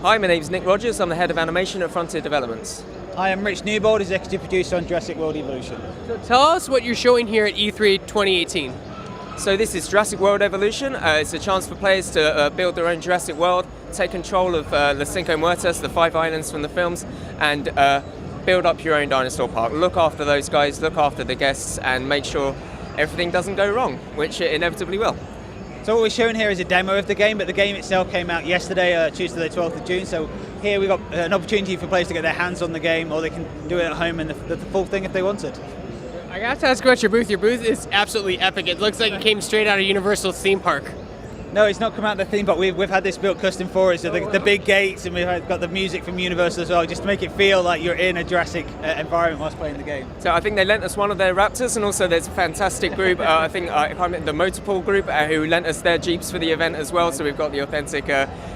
Hi, my name's Nick Rogers. I'm the head of animation at Frontier Developments. Hi, I'm Rich Newbold, executive producer on Jurassic World Evolution. So tell us what you're showing here at E3 2018. So this is Jurassic World Evolution. It's a chance for players to build their own Jurassic World, take control of Los Cinco Muertos, the 5 islands from the films, and build up your own dinosaur park. Look after those guys, look after the guests, and make sure everything doesn't go wrong, which it inevitably will. So what we're showing here is a demo of the game, but the game itself came out yesterday, Tuesday the 12th of June, so here we've got an opportunity for players to get their hands on the game, or they can do it at home and the full thing if they wanted. I got to ask about your booth. Your booth is absolutely epic. It looks like it came straight out of Universal's theme park. No, it's not come out of the theme, but we've had this built custom for us, so the big gates, and we've got the music from Universal as well, just to make it feel like you're in a Jurassic environment whilst playing the game. So I think they lent us one of their Raptors, and also there's a fantastic group, I think the Motorpool group, who lent us their Jeeps for the event as well, so we've got the authentic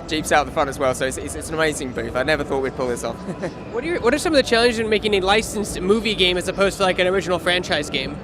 Jeeps out the front as well, so it's an amazing booth. I never thought we'd pull this off. What are some of the challenges in making a licensed movie game as opposed to like an original franchise game?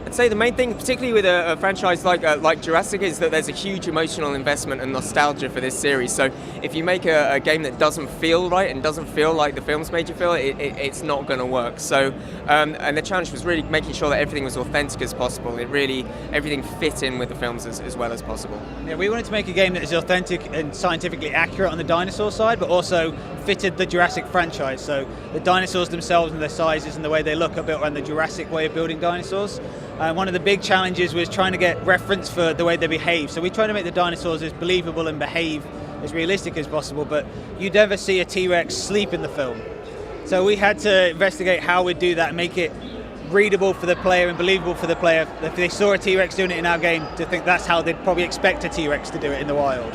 I'd say the main thing, particularly with a franchise like Jurassic, is that there's a huge emotional investment and nostalgia for this series. So if you make a game that doesn't feel right and doesn't feel like the films made you feel, it's not going to work. So, and the challenge was really making sure that everything was authentic as possible. Everything fit in with the films as well as possible. Yeah, we wanted to make a game that is authentic and scientifically accurate on the dinosaur side, but also fitted the Jurassic franchise. So the dinosaurs themselves and their sizes and the way they look are built around the Jurassic way of building dinosaurs. One of the big challenges was trying to get reference for the way they behave. So we try to make the dinosaurs as believable and behave as realistic as possible, but you'd never see a T-Rex sleep in the film. So we had to investigate how we'd do that and make it readable for the player and believable for the player. If they saw a T-Rex doing it in our game, to think that's how they'd probably expect a T-Rex to do it in the wild.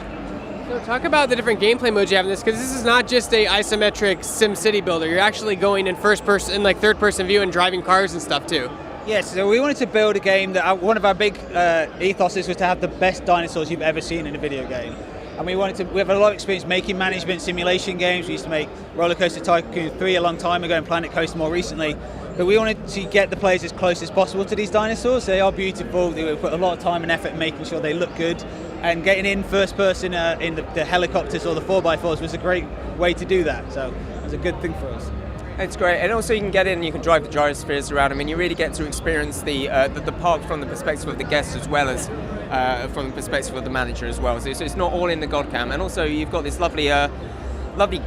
So talk about the different gameplay modes you have in this, because this is not just a isometric SimCity builder. You're actually going in first person, in like third person view, and driving cars and stuff too. Yes, so we wanted to build a game that one of our big ethoses was to have the best dinosaurs you've ever seen in a video game. And we have a lot of experience making management simulation games. We used to make Roller Coaster Tycoon 3 a long time ago and Planet Coaster more recently. But we wanted to get the players as close as possible to these dinosaurs. They are beautiful. We put a lot of time and effort in making sure they look good. And getting in first person in the helicopters or the 4x4s was a great way to do that. So it was a good thing for us. It's great, and also you can get in and you can drive the gyrospheres around. I mean, you really get to experience the park from the perspective of the guests as well as from the perspective of the manager as well. So it's not all in the godcam, and also you've got this lovely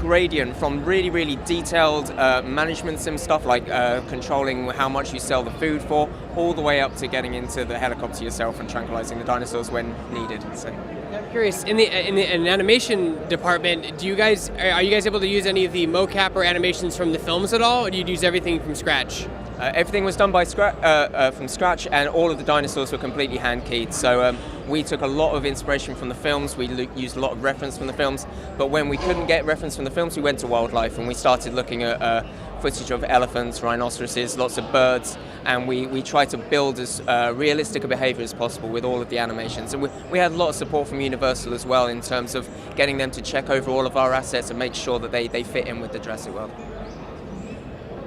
gradient from really, really detailed management sim stuff like controlling how much you sell the food for, all the way up to getting into the helicopter yourself and tranquilizing the dinosaurs when needed. So. I'm curious, in the animation department, are you guys able to use any of the mocap or animations from the films at all, or do you use everything from scratch? Everything was done from scratch, and all of the dinosaurs were completely hand-keyed. So we took a lot of inspiration from the films, we used a lot of reference from the films, but when we couldn't get reference from the films, we went to wildlife and we started looking at footage of elephants, rhinoceroses, lots of birds, and we tried to build as realistic a behavior as possible with all of the animations. And we had a lot of support from Universal as well in terms of getting them to check over all of our assets and make sure that they fit in with the Jurassic World.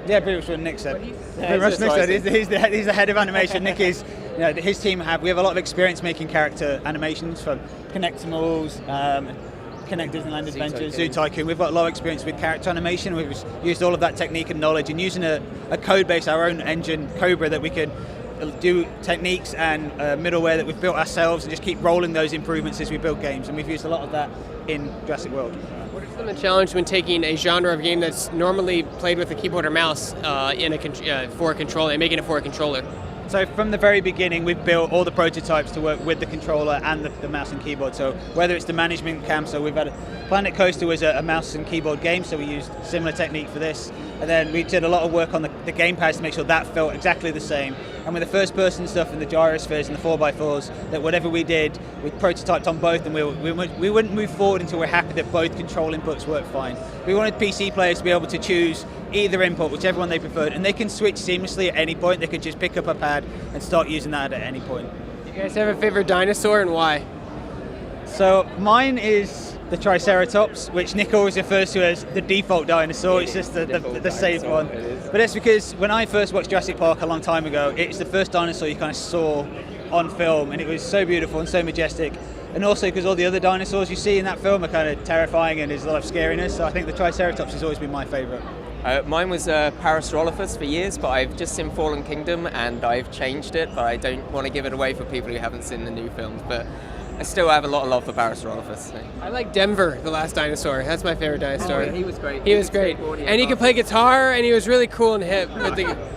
Yeah, pretty much what Nick said. He's the head of animation. Nick is, his team we have a lot of experience making character animations from Connectimals, Connect Disneyland Adventures, Zoo Tycoon. We've got a lot of experience with character animation. We've used all of that technique and knowledge, and using a code base, our own engine, Cobra, that we can do techniques and middleware that we've built ourselves, and just keep rolling those improvements as we build games. And we've used a lot of that in Jurassic World. What is the challenge when taking a genre of game that's normally played with a keyboard or mouse for a controller and making it for a controller? So from the very beginning, we've built all the prototypes to work with the controller and the mouse and keyboard. So whether it's the management cam, so we've had Planet Coaster was a mouse and keyboard game, so we used similar technique for this. And then we did a lot of work on the gamepads to make sure that felt exactly the same. And with the first person stuff and the gyrospheres and the 4x4s, that whatever we did, we prototyped on both, and we wouldn't move forward until we're happy that both control inputs work fine. We wanted PC players to be able to choose either input, whichever one they preferred, and they can switch seamlessly at any point. They could just pick up a pad and start using that at any point. Do you guys have a favorite dinosaur, and why? So mine is the Triceratops, which Nick always refers to as the default dinosaur. It's just the safe one. But that's because when I first watched Jurassic Park a long time ago, it's the first dinosaur you kind of saw on film, and it was so beautiful and so majestic. And also because all the other dinosaurs you see in that film are kind of terrifying and there's a lot of scariness. So I think the Triceratops has always been my favourite. Mine was Parasaurolophus for years, but I've just seen Fallen Kingdom and I've changed it, but I don't want to give it away for people who haven't seen the new films. But I still have a lot of love for Parasaurolophus. So. I like Denver, the last dinosaur. That's my favorite dinosaur. Oh, yeah, he was great. He was great. And he could play guitar, and he was really cool and hip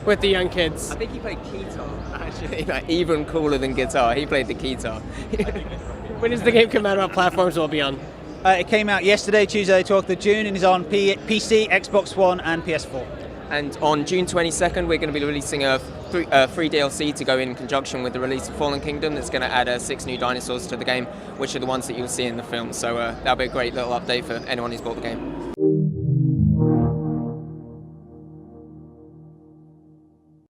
with the young I kids. think he played keytar, actually. Like, even cooler than guitar. He played the keytar. When does the game come out? What platforms will it be on? It came out yesterday, Tuesday, 12th of June, and is on PC, Xbox One, and PS4. And on June 22nd, we're going to be releasing a free DLC to go in conjunction with the release of Fallen Kingdom. That's going to add 6 new dinosaurs to the game, which are the ones that you'll see in the film. So that'll be a great little update for anyone who's bought the game.